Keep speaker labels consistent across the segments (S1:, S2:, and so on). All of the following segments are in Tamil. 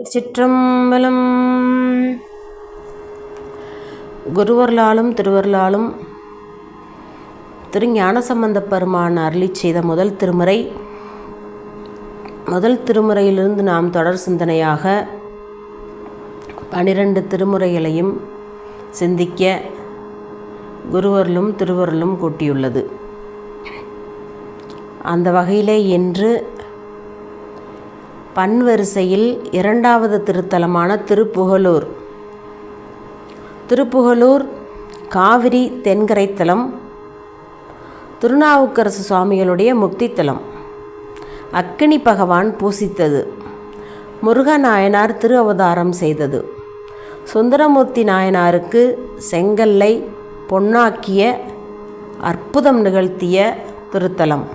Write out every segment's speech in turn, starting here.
S1: சிற்றம்பலம். குருவர்களாலும் திருவர்களாலும் ஞானசம்பந்தப் பெருமான் அருளிச் செய்த முதல் திருமுறையிலிருந்து நாம் தொடர் சிந்தனையாக 12 திருமுறைகளையும் சிந்திக்க குருவர்களும் திருவர்களும் கூட்டியுள்ளது. அந்த வகையிலே இன்று பன்வரிசையில் 2வது திருத்தலமான திருப்புகலூர் காவிரி தென்கரைத்தலம், திருநாவுக்கரசு சுவாமிகளுடைய முக்தித்தலம். அக்கினி பகவான் பூசித்தது, முருகநாயனார் திரு அவதாரம் செய்தது, சுந்தரமூர்த்தி நாயனாருக்கு செங்கல்லை பொன்னாக்கிய அற்புதம் நிகழ்த்திய திருத்தலம்.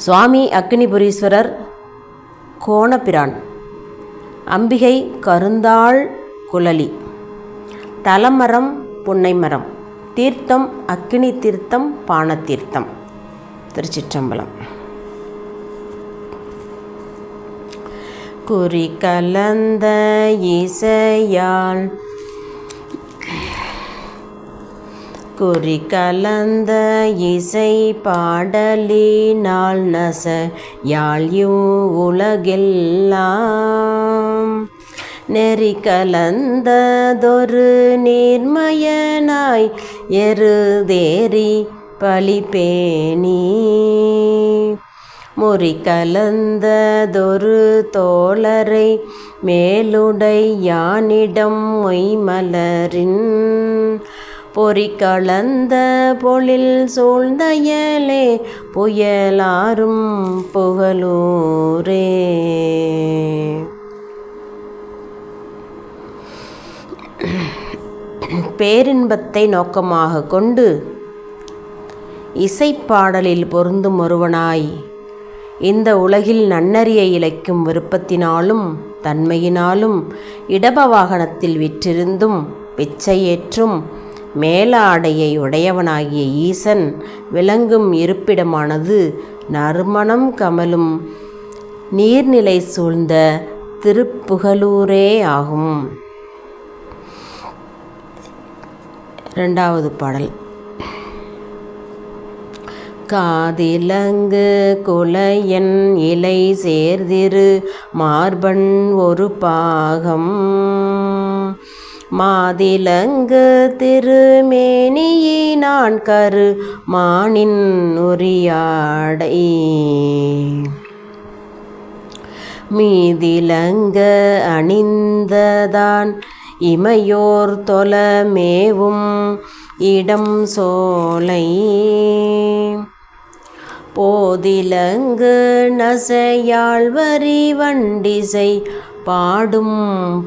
S1: சுவாமி அக்கினிபுரீஸ்வரர் கோணபிரான், அம்பிகை கருந்தாள் குழலி, தலமரம் புன்னைமரம், தீர்த்தம் அக்கினி தீர்த்தம் பானத்தீர்த்தம். திருச்சிற்றம்பலம். குறி கலந்த இசையால் குறி கலந்த இசை பாடலினால் நச யாழ்யூ உலகெல்லாம் நெறி கலந்ததொரு நீர்மயனாய் எருதேறி பலிபேணி முறி கலந்ததொரு தோழரை மேலுடை யானிடம் மொய்மலரின் பொறி கலந்த பொழில் சூழ்ந்தயலே புயலாரும் புகழூரே. பேரின்பத்தை நோக்கமாக கொண்டு இசைப்பாடலில் பொருந்தும் ஒருவனாய் இந்த உலகில் நன்னறியை இழைக்கும் விருப்பத்தினாலும் தன்மையினாலும் இடப வாகனத்தில் விற்றிருந்தும் பிச்சையேற்றும் மேலாடையை உடையவனாகிய ஈசன் விளங்கும் இருப்பிடமானது நறுமணம் கமலும் நீர்நிலை சூழ்ந்த திருப்புகலூரே ஆகும். 2வது பாடல். காதிலங்கு குலையன் இலை சேர்திரு மார்பன் ஒரு பாகம் மாதிலங்கு திருமேனியினான் கரு மானின் உரியாடை மீதிலங்க அணிந்ததான் இமையோர் தொலமேவும் இடம் சோலை போதிலங்கு நசையாழ்வரி வண்டிசை பாடும்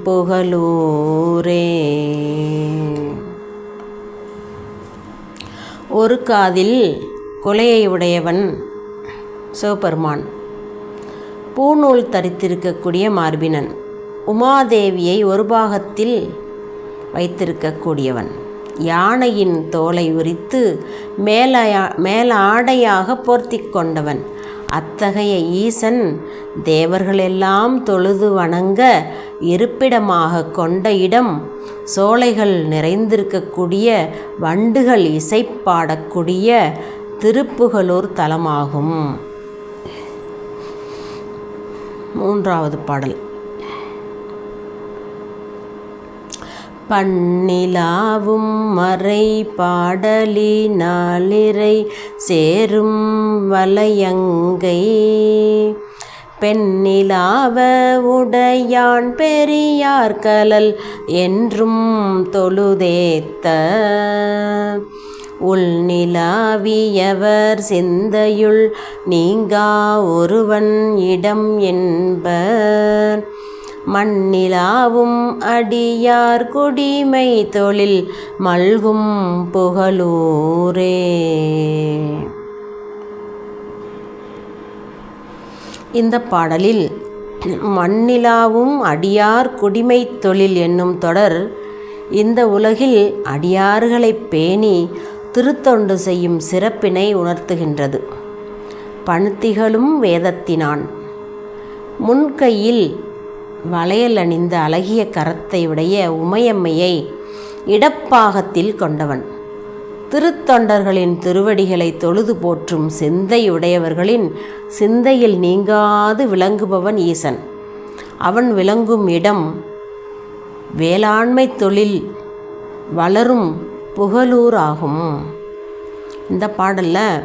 S1: புகழூரே. ஒரு காதில் குலையை உடையவன் சிவபெருமான், பூநூல் தரித்திருக்கக்கூடிய மார்பினன், உமாதேவியை ஒரு பாகத்தில் வைத்திருக்கக்கூடியவன், யானையின் தோலை உரித்து மேலாடையாக போர்த்தி கொண்டவன். அத்தகைய ஈசன் தேவர்களெல்லாம் தொழுது வணங்க இருப்பிடமாக கொண்ட இடம், சோலைகள் நிறைந்திருக்கக்கூடிய வண்டுகள் இசைப்பாடக்கூடிய திருப்புகலூர் தலமாகும். 3வது பாடல். பன்னிலாவும் மறை பாடலி நாளிரை சேரும் வலையங்கை பெண்ணிலாவ உடையான் பெரியார் கலல் என்றும் தொழுதேத்த உள்நிலாவியவர் சிந்தையுள் நீங்கா ஒருவன் இடம் என்பர் மண்ணிலாவும் அடியார் குடிமை தொழில் மல்கும் புகழூரே. இந்த பாடலில் மண்ணிலாவும் அடியார் குடிமை தொழில் என்னும் தொடர் இந்த உலகில் அடியார்களை பேணி திருத்தொண்டு செய்யும் சிறப்பினை உணர்த்துகின்றது. பணுத்திகளும் வேதத்தினான் முன்கையில் வளையல் அணிந்த அழகிய கரத்தை உடைய உமையம்மையை இடப்பாகத்தில் கொண்டவன். திருத்தொண்டர்களின் திருவடிகளை தொழுது போற்றும் சிந்தையுடையவர்களின் சிந்தையில் நீங்காது விளங்குபவன் ஈசன். அவன் விளங்கும் இடம் வேளாண்மை தொழில் வளரும் புகழூர் ஆகும். இந்த பாடலில்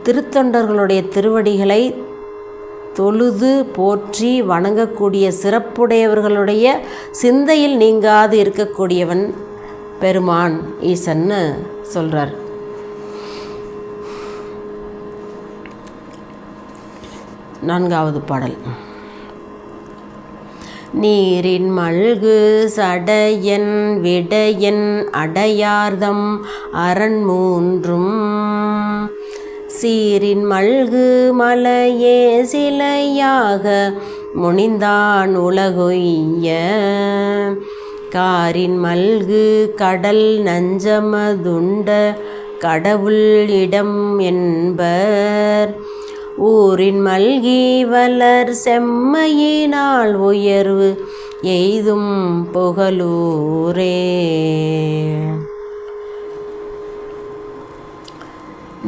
S1: திருத்தொண்டர்களுடைய திருவடிகளை தொழுது போற்றி வணங்கக்கூடிய சிறப்புடையவர்களுடைய சிந்தையில் நீங்காது இருக்கக்கூடியவன் பெருமான் ஈசன்னு சொல்கிறார். நான்காவது பாடல். நீரின் மல்கு சடையன் விடையன் அடையார்தம் அரண் மூன்றும் சீரின் மல்கு மலையே சிலையாக முனிந்தான் உலகொய்ய காரின் மல்கு கடல் நஞ்சமதுண்ட கடவுள் இடம் என்பர் ஊரின் மல்கி வளர் செம்மையினால் உயர்வு எய்தும் புகழூரே.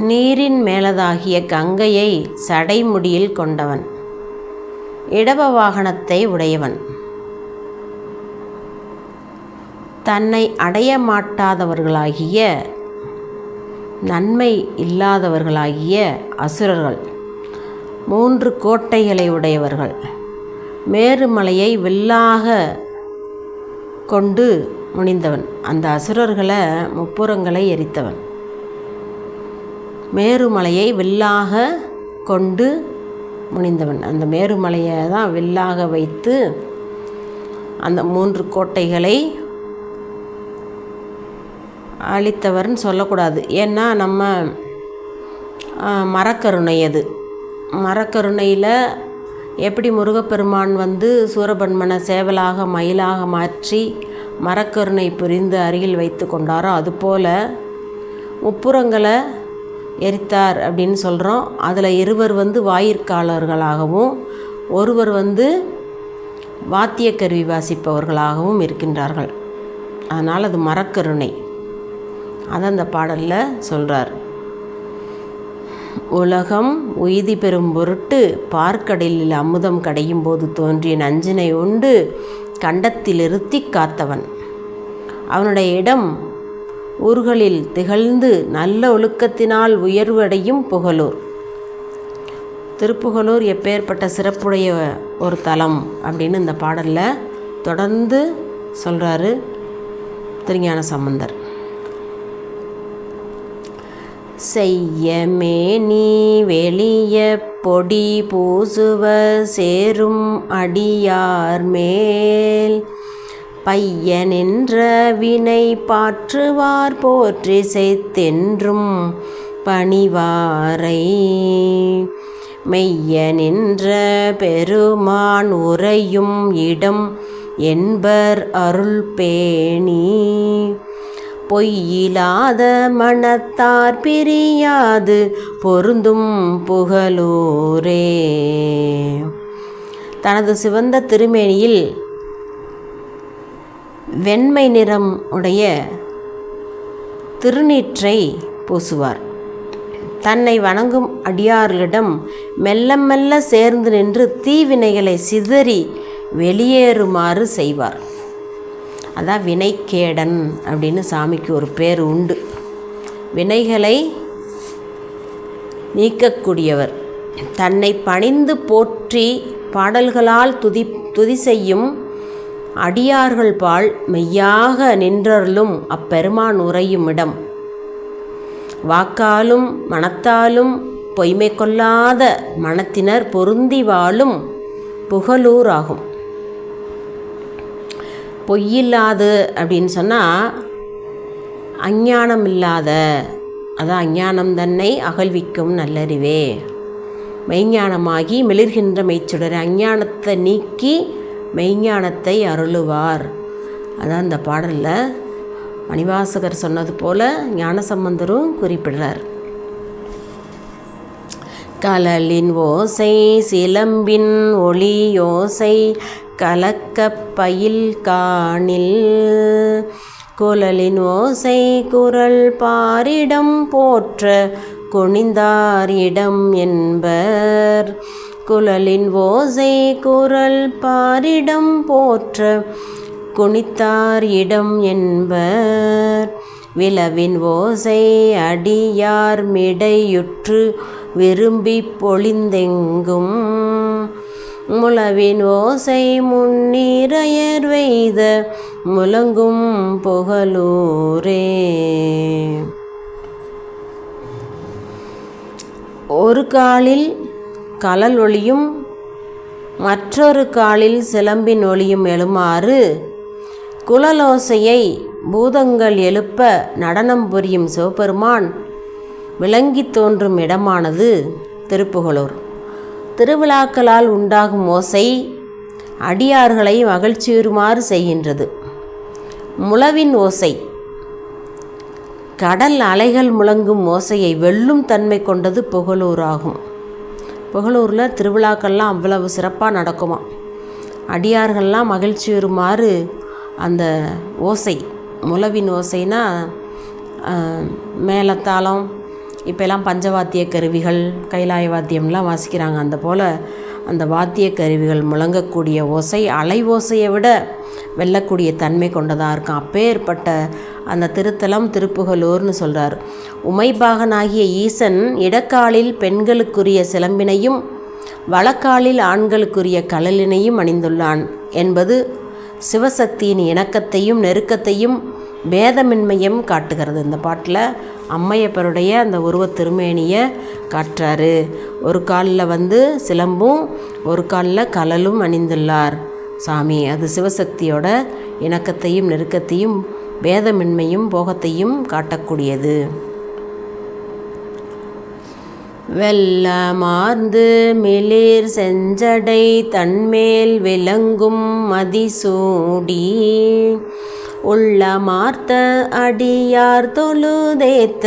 S1: நீரின் மேலதாகிய கங்கையை சடைமுடியில் கொண்டவன், இடப வாகனத்தை உடையவன், தன்னை அடைய மாட்டாதவர்களாகிய நன்மை இல்லாதவர்களாகிய அசுரர்கள், 3 கோட்டைகளை உடையவர்கள், மேருமலையை வில்லாக கொண்டு முனிந்தவன், அந்த அசுரர்களை முப்புறங்களை எரித்தவன், மேருமலையை வில்லாக கொண்டு முனிந்தவன், அந்த மேருமலையை தான் வில்லாக வைத்து அந்த 3 கோட்டைகளை அழித்தவர்னு சொல்லக்கூடாது. ஏன்னா நம்ம மரக்கருணை, அது மரக்கருணையில் எப்படி முருகப்பெருமான் சூரபன்மனை சேவலாக மயிலாக மாற்றி மரக்கருணை புரிந்து அருகில் வைத்து கொண்டாரோ அதுபோல் முப்புறங்களை எரித்தார் அப்படின்னு சொல்கிறோம். அதில் இருவர் வாயிற்காலர்களாகவும் ஒருவர் வாத்தியக்கருவி வாசிப்பவர்களாகவும் இருக்கின்றார்கள். அதனால் அது மரக்கருணை. அதை அந்த பாடலில் சொல்கிறார். உலகம் உய்தி பெறும் பொருட்டு பார்க்கடலில் அமுதம் கடையும் போது தோன்றிய நஞ்சினை உண்டு கண்டத்தில் இருத்தி காத்தவன். அவனுடைய இடம் ஊர்களில் திகழ்ந்து நல்ல ஒழுக்கத்தினால் உயர்வடையும் புகழூர். திருப்புகழூர் எப்பேற்பட்ட சிறப்புடைய ஒரு தலம் அப்படின்னு இந்த பாடலில் தொடர்ந்து சொல்கிறாரு திருஞான சம்பந்தர். செய்யமே நீ வெளிய பொடி பூசுவ சேரும் அடியார் மேல் பையனென்ற வினை பாற்றுவார் போற்றி செய்தென்றும் பணிவாரை மெய்யனென்ற பெருமான் உறையும் இடம் என்பர் அருள் பேணி பொய்யிலாத மனத்தார் பிரியாது பொருந்தும் புகழூரே. தனது சிவந்த திருமேனியில் வெண்மை நிறம் உடைய திருநீற்றை பூசுவார். தன்னை வணங்கும் அடியார்களிடம் மெல்ல மெல்ல சேர்ந்து நின்று தீவினைகளை சிதறி வெளியேறுமாறு செய்வார். அதான் வினைக்கேடன் அப்படின்னு சாமிக்கு ஒரு பேர் உண்டு. வினைகளை நீக்கக்கூடியவர். தன்னை பணிந்து போற்றி பாடல்களால் துதி செய்யும் அடியார்கள் பால் மெய்யாக நின்றருளும் அப்பெருமான் உறையும் இடம். வாக்காலும் மனத்தாலும் பொய்மை கொள்ளாத மனத்தினர் பொருந்தி வாழும் புகழூர் ஆகும். பொய்யில்லாது அப்படின்னு சொன்னால் அஞ்ஞானம் இல்லாத, அதான் அஞ்ஞானம் தன்னை அகழ்விக்கும் நல்லறிவே. மெய்ஞானமாகி மிளிர்கின்ற மெய்ச்சுடர், அஞ்ஞானத்தை நீக்கி மெய்ஞானத்தை அருளுவார். அதான் இந்த பாடலில் மணிவாசகர் சொன்னது போல் ஞானசம்பந்தரும் குறிப்பிடுறார். கலலின் ஓசை சிலம்பின் ஒளியோசை கலக்கப் பயில் காணில். குழலின் ஓசை குரல் பாரிடம் போற்ற குனிந்தார் இடம் என்பர். குழலின் ஓசை குரல் பாரிடம் போற்ற குனித்தார் இடம் என்பர். விளவின் ஓசை அடியார் மிடையுற்று விரும்பி பொழிந்தெங்கும். முழவின் ஓசை முன்னிறையர் வெய்த முழங்கும் புகழூரே. ஒரு காலில் கலல் ஒளியும் மற்றொரு காலில் சிலம்பின் ஒளியும் எழுமாறு குழலோசையை பூதங்கள் எழுப்ப நடனம் புரியும் சிவபெருமான் விளங்கி தோன்றும் இடமானது திருப்புகலூர். திருவிழாக்களால் உண்டாகும் ஓசை அடியார்களை மகிழ்ச்சியுறுமாறு செய்கின்றது. முழவின் ஓசை கடல் அலைகள் முழங்கும் ஓசையை வெல்லும் தன்மை கொண்டது புகழூராகும். புகழூரில் திருவிழாக்கள்லாம் அவ்வளவு சிறப்பாக நடக்குமா. அடியார்கள்லாம் மகிழ்ச்சியுறுமாறு அந்த ஓசை, முழவின் ஓசைனா மேளத்தாளம், இப்போலாம் பஞ்சவாத்திய கருவிகள், கைலாய வாத்தியம்லாம் வாசிக்கிறாங்க. அந்த போல் அந்த வாத்திய கருவிகள் முழங்கக்கூடிய ஓசை அலை ஓசையை விட வெல்லக்கூடிய தன்மை கொண்டதாக இருக்கும். அப்பேற்பட்ட அந்த திருத்தலம் திருப்புகலூர்னு சொல்கிறார். உமைபாகனாகிய ஈசன் இடக்காலில் பெண்களுக்குரிய சிலம்பினையும் வலக்காலில் ஆண்களுக்குரிய கழலினையும் அணிந்துள்ளான் என்பது சிவசக்தியின் இணக்கத்தையும் நெருக்கத்தையும் பேதமின்மையும் காட்டுகிறது. இந்த பாட்டில் அம்மையப்பருடைய அந்த உருவத் திருமேனியை காட்டுறாரு. ஒரு காலில் சிலம்பும் ஒரு காலில் கழலும் அணிந்துள்ளார் சாமி. அது சிவசக்தியோட இணக்கத்தையும் நெருக்கத்தையும் பேதமின்மையும் போகத்தையும் காட்டக்கூடியது. வெள்ளமார்ந்து மிளிர் செஞ்சடை தன்மேல் விளங்கும் மதிசூடி உள்ளமார்த்த அடியார் தொழுதேத்த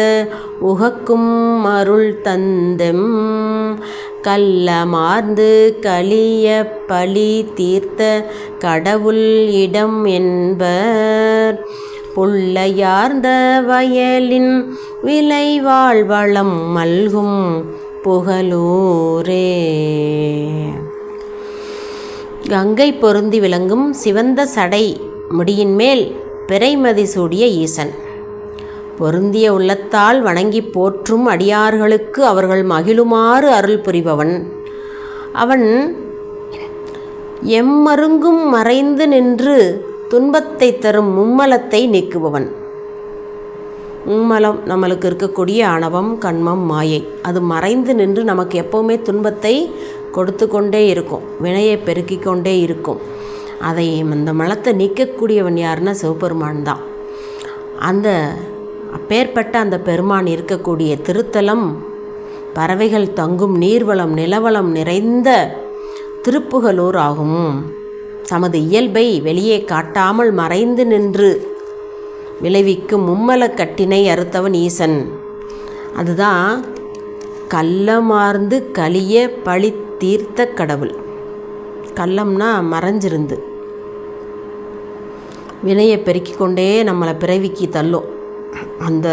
S1: உகக்கும் அருள் தந்தெம் கள்ளமார்ந்து கலிய பழி தீர்த்த கடவுள் இடம் என்பர். புள்ளையார்ந்த வயலின் விளைவாழ் வளம் மல்கும் புகழூரே. கங்கை பொருந்தி விளங்கும் சிவந்த சடை முடியின் மேல் பிறைமதி சூடிய ஈசன் பொருந்திய உள்ளத்தால் வணங்கி போற்றும் அடியார்களுக்கு அவர்கள் மகிழுமாறு அருள் புரிபவன். அவன் எம்மருங்கும் மறைந்து நின்று துன்பத்தை தரும் மும்மலத்தை நீக்குபவன். மும்மலம் நம்மளுக்கு இருக்கக்கூடிய ஆணவம், கண்மம், மாயை. அது மறைந்து நின்று நமக்கு எப்போவுமே துன்பத்தை கொடுத்து கொண்டே இருக்கும், வினையை பெருக்கிக் கொண்டே இருக்கும். அதை அந்த மலத்தை நீக்கக்கூடியவன் யாருன்னா சிவபெருமான் தான். அந்த அப்பேற்பட்ட அந்த பெருமான் இருக்கக்கூடிய திருத்தலம் பறவைகள் தங்கும் நீர்வளம் நிலவளம் நிறைந்த திருப்புகலூர் ஆகும். தமது இயல்பை வெளியே காட்டாமல் மறைந்து நின்று விளைவிக்கும் மும்மலக்கட்டினை அறுத்தவன் ஈசன். அதுதான் கள்ளமார்ந்து கலிய பழி தீர்த்த கடவுள். கள்ளம்னா மறைஞ்சிருந்து வினையை பெருக்கிக் கொண்டே நம்மளை பிறவிக்கு தள்ளும். அந்த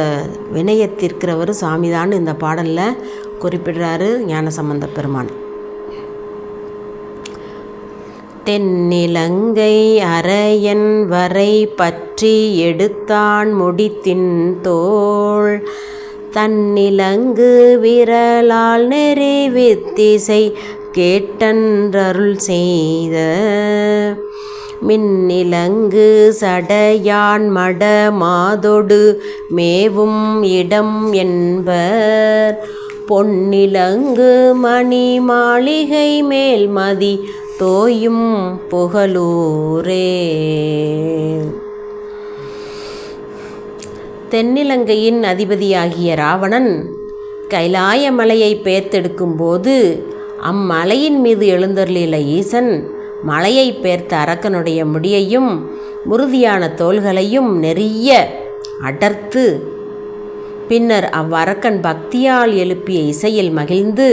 S1: வினையை தீர்க்கிறவர் சாமிதான் இந்த பாடலில் குறிப்பிடுறாரு ஞானசம்பந்த பெருமான். தென்னிலங்கை அரையன் வரை பற்றி எடுத்தான் முடித்தின் தோள் தன்னிலங்கு விரலால் நெறிவித்திசை கேட்டன்றருள் செய்த மின்னிலங்கு சடையான் மட மாதொடு மேவும் இடம் என்பர். பொன்னிலங்கு மணி மாளிகை மேல் மதி தோயும் புகழூரே. தென்னிலங்கையின் அதிபதியாகிய ராவணன் கைலாய மலையை பெயர்த்தெடுக்கும் போது அம்மலையின் மீது எழுந்தருளிய ஈசன் மலையை பெயர்த்த அரக்கனுடைய முடியையும் உறுதியான தோள்களையும் நெறிய அடர்த்து பின்னர் அவ்வரக்கன் பக்தியால் எழுப்பிய இசையில் மகிழ்ந்து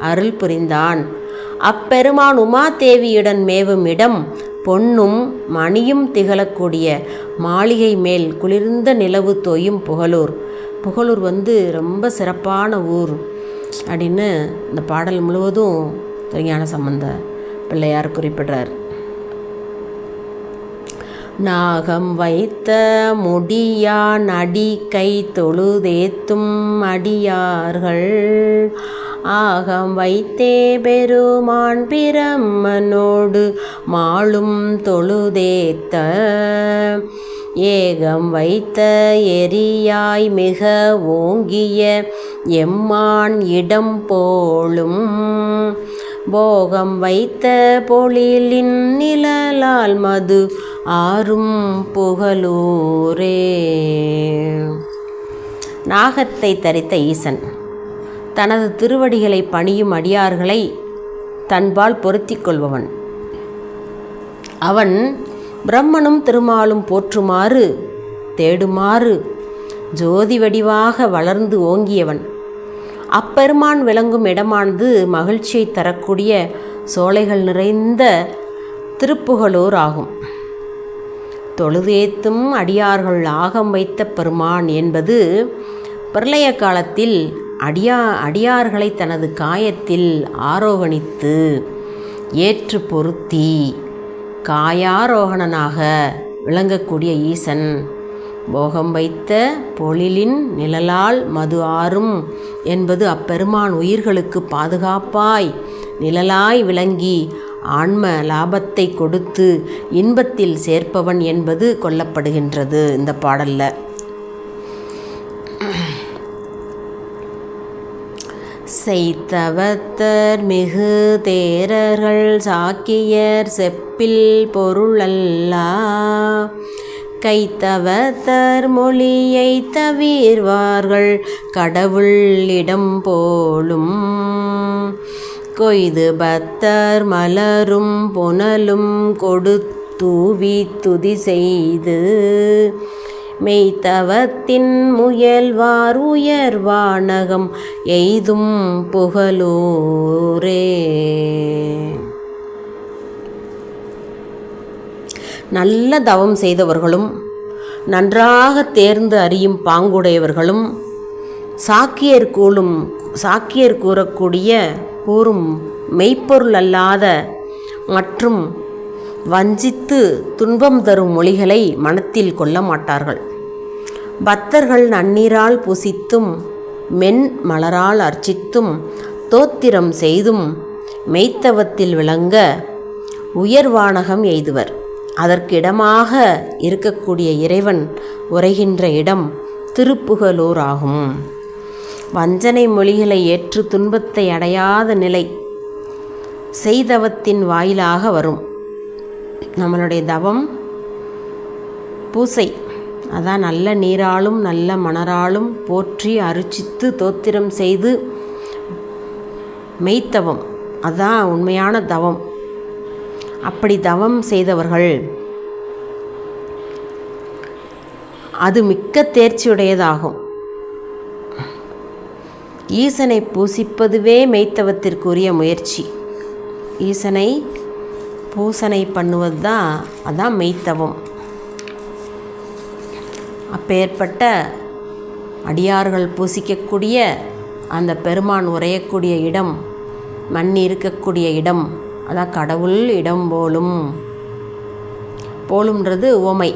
S1: அருள் புரிந்தான். அப்பெருமான் உமாதேவியுடன் மேவும் இடம் பொன்னும் மணியும் திகழக்கூடிய மாளிகை மேல் குளிர்ந்த நிலவு தோயும் புகழூர். புகழூர் ரொம்ப சிறப்பான ஊர் அப்படின்னு இந்த பாடல் முழுவதும் ஞானசம்பந்த பிள்ளையார் குறிப்பிடுறார். நாகம் வைத்த முடியான் அடி கை தொழுதேத்தும் அடியார்கள் ஆகம் வைத்தே பெருமான் பிரம்மனோடு மாளும் தொழுதேத்த ஏகம் வைத்த எரியாய் மிக ஓங்கிய எம்மான் இடம் போலும் போகம் வைத்த பொழிலின் நிழலால் மது ஆறும் புகழூரே. நாகத்தை தரித்த ஈசன் தனது திருவடிகளை பணியும் அடியார்களை தன்பால் பொருத்தி கொள்பவன். அவன் பிரம்மனும் திருமாலும் போற்றுமாறு தேடுமாறு ஜோதி வடிவாக வளர்ந்து ஓங்கியவன். அப்பெருமான் விளங்கும் இடமானது மகிழ்ச்சியை தரக்கூடிய சோலைகள் நிறைந்த திருப்புகழூர் ஆகும். தொழுதேத்தும் அடியார்கள் ஆகம் வைத்த பெருமான் என்பது பிரளய காலத்தில் அடியார்களை தனது காயத்தில் ஆரோகணித்து ஏற்று பொருத்தி காயாரோகணனாக விளங்கக்கூடிய ஈசன். போகம் வைத்த பொழிலின் நிழலால் மது ஆறும் என்பது அப்பெருமான் உயிர்களுக்கு பாதுகாப்பாய் நிழலாய் விளங்கி ஆன்ம லாபத்தை கொடுத்து இன்பத்தில் சேர்ப்பவன் என்பது கொள்ளப்படுகின்றது இந்த பாடல்ல. செய்தவத்தர் மிகு தேரர்கள் சாக்கியர் செப்பில் பொருளல்லா கைத்தவத்தர் மொழியை தவிர்வார்கள் கடவுள் இடம் போலும் கொய்து பத்தர் மலரும் புனலும் கொடுத்தூவி துதி செய்து மெய்த்தவத்தின் முயல்வார் உயர்வானகம் எய்தும் புகழூரே. நல்ல தவம் செய்தவர்களும் நன்றாக தேர்ந்து அறியும் பாங்குடையவர்களும் சாக்கியர் கூறும் மெய்ப்பொருள் அல்லாத மற்றும் வஞ்சித்து துன்பம் தரும் மொழிகளை மனத்தில் கொள்ள மாட்டார்கள். பக்தர்கள் நன்னீரால் புசித்தும் மென் மலரால் அர்ச்சித்தும் தோத்திரம் செய்தும் மெய்த்தவத்தில் விளங்க உயர்வானகம் எய்துவர். அதற்கிடமாக இருக்கக்கூடிய இறைவன் உரைகின்ற இடம் திருப்புகழூர் ஆகும். வஞ்சனை மொழிகளை ஏற்று துன்பத்தை அடையாத நிலை செய்தவத்தின் வாயிலாக வரும். நம்மளுடைய தவம் பூசை, அதான் நல்ல நீராலும் நல்ல மணராலும் போற்றி அர்ச்சித்து தோத்திரம் செய்து மெய்த்தவம், அதுதான் உண்மையான தவம். அப்படி தவம் செய்தவர்கள் அது மிக்க தேர்ச்சியுடையதாகும். ஈசனை பூசிப்பதுவே மெய்த்தவத்திற்குரிய முயற்சி. ஈசனை பூசனை பண்ணுவது தான் அதான் மெய்த்தவம். அப்பேற்பட்ட அடியார்கள் பூசிக்கக்கூடிய அந்த பெருமான் உரையக்கூடிய இடம், மண் இருக்கக்கூடிய இடம், அதான் கடவுள் இடம் போலும். போலும்ன்றது உவமை.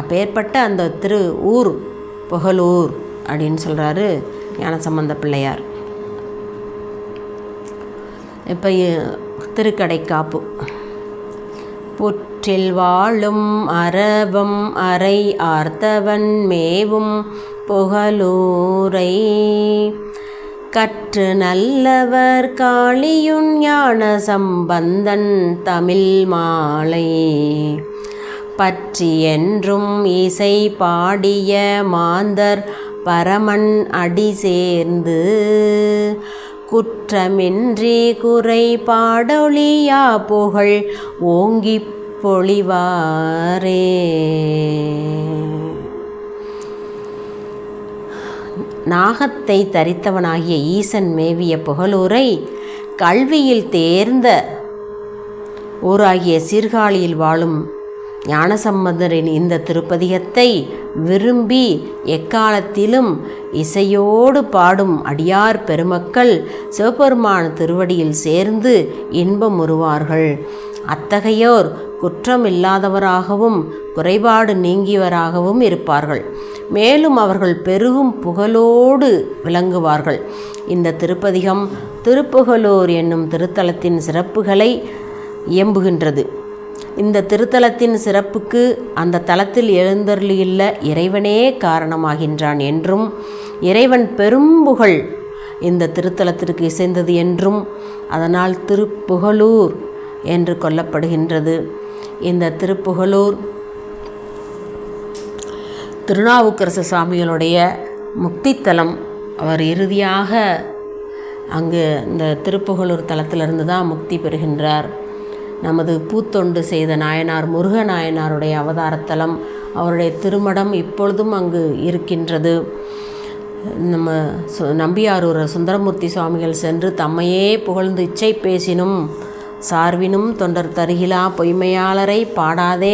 S1: அப்பேற்பட்ட அந்த திரு ஊர் புகழூர் அப்படின்னு சொல்கிறாரு ஞானசம்பந்த பிள்ளையார். இப்போ திருக்கடைக்காப்பு. புற்றில் வாழும் அரவம் அறை ஆர்த்தவன் மேவும் புகழூரை கற்று நல்லவர் காளியுன் ஞான சம்பந்தன் தமிழ் மாலை பற்றி என்றும் இசை பாடிய மாந்தர் பரமன் அடி சேர்ந்து குற்றமின்றி குறை பாடொழியா புகழ் ஓங்கி பொழிவாரே. நாகத்தை தரித்தவனாகிய ஈசன் மேவிய புகழூரை கல்வியில் தேர்ந்த ஊராகிய சீர்காழியில் வாழும் ஞானசம்பந்தரின் இந்த திருப்பதிகத்தை விரும்பி எக்காலத்திலும் இசையோடு பாடும் அடியார் பெருமக்கள் சிவபெருமான் திருவடியில் சேர்ந்து இன்பம் உறுவார்கள். அத்தகையோர் குற்றமில்லாதவராகவும் குறைபாடு நீங்கியவராகவும் இருப்பார்கள். மேலும் அவர்கள் பெருகும் புகழோடு விளங்குவார்கள். இந்த திருப்பதிகம் திருப்புகழூர் என்னும் திருத்தலத்தின் சிறப்புகளை இயம்புகின்றது. இந்த திருத்தலத்தின் சிறப்புக்கு அந்த தலத்தில் எழுந்தருளியுள்ள இறைவனே காரணமாகின்றான் என்றும், இறைவன் பெரும்புகழ் இந்த திருத்தலத்திற்கு இசைந்தது என்றும், அதனால் திருப்புகழூர் என்று கொள்ளப்படுகின்றது. இந்த திருப்புகழூர் திருநாவுக்கரசு சுவாமிகளுடைய முக்தித்தலம். அவர் இறுதியாக அங்கு இந்த திருப்புகழூர் தலத்திலிருந்து தான் முக்தி பெறுகின்றார். நமது பூத்தொண்டு செய்த நாயனார் முருக நாயனாருடைய அவதாரத்தலம், அவருடைய திருமடம் இப்பொழுதும் அங்கு இருக்கின்றது. நம்ம நம்பியாரூர் சுந்தரமூர்த்தி சுவாமிகள் சென்று தம்மையே புகழ்ந்து இச்சை பேசினும் சார்வினும் தொண்டர் தருகிலா பொய்மையாளரை பாடாதே